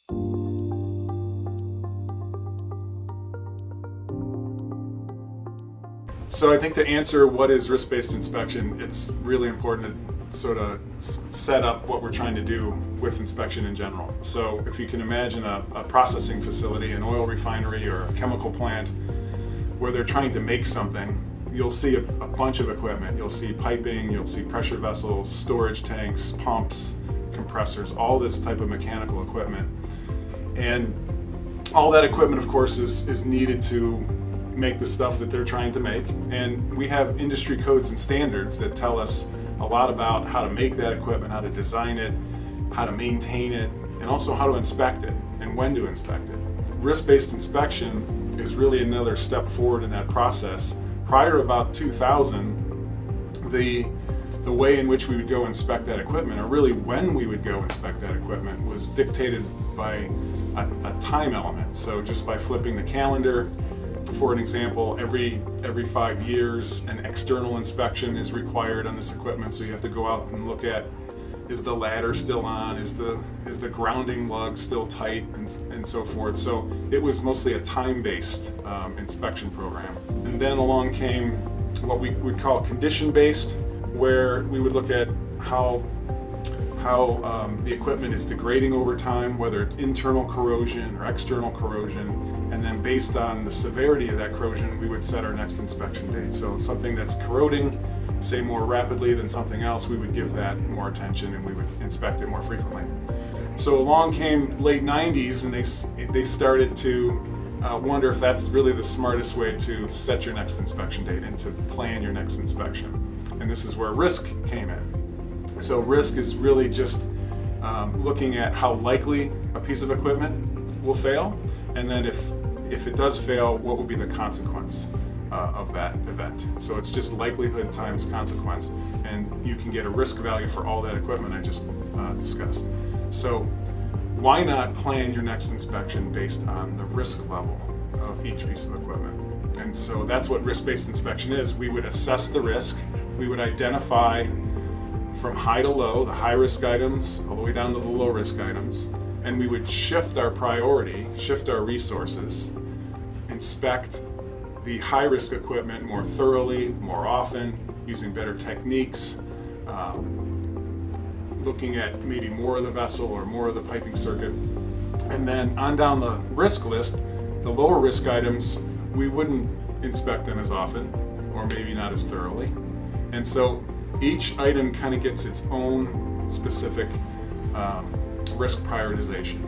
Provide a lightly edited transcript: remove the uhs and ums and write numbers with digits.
So I think to answer what is risk-based inspection, it's really important to sort of set up what we're trying to do with inspection in general. So if you can imagine a processing facility, an oil refinery or a chemical plant where they're trying to make something, you'll see a bunch of equipment. You'll see piping, you'll see pressure vessels, storage tanks, pumps, compressors, all this type of mechanical equipment. And all that equipment, of course, is needed to make the stuff that they're trying to make. And we have industry codes and standards that tell us a lot about how to make that equipment, how to design it, how to maintain it, and also how to inspect it and when to inspect it. Risk-based inspection is really another step forward in that process. Prior to about 2000, the way in which we would go inspect that equipment, or really when we would go inspect that equipment, was dictated by a time element. So just by flipping the calendar, for an example, every 5 years an external inspection is required on this equipment. So you have to go out and look at, is the ladder still on, is the grounding lug still tight, and so forth. So it was mostly a time-based inspection program. And then along came what we would call condition-based, where we would look at how the equipment is degrading over time, whether it's internal corrosion or external corrosion. And then based on the severity of that corrosion, we would set our next inspection date. So something that's corroding, say, more rapidly than something else, we would give that more attention and we would inspect it more frequently. So along came late 90s, and they started to wonder if that's really the smartest way to set your next inspection date and to plan your next inspection. And this is where risk came in. So risk is really just looking at how likely a piece of equipment will fail, and then if it does fail, what will be the consequence of that event. So it's just likelihood times consequence, and you can get a risk value for all that equipment I just discussed. So why not plan your next inspection based on the risk level of each piece of equipment? And so that's what risk-based inspection is. We would assess the risk, we would identify from high to low, the high-risk items, all the way down to the low-risk items, and we would shift our priority, shift our resources, inspect the high-risk equipment more thoroughly, more often, using better techniques, looking at maybe more of the vessel or more of the piping circuit. And then on down the risk list, the lower risk items, we wouldn't inspect them as often, or maybe not as thoroughly. And so each item kind of gets its own specific risk prioritization.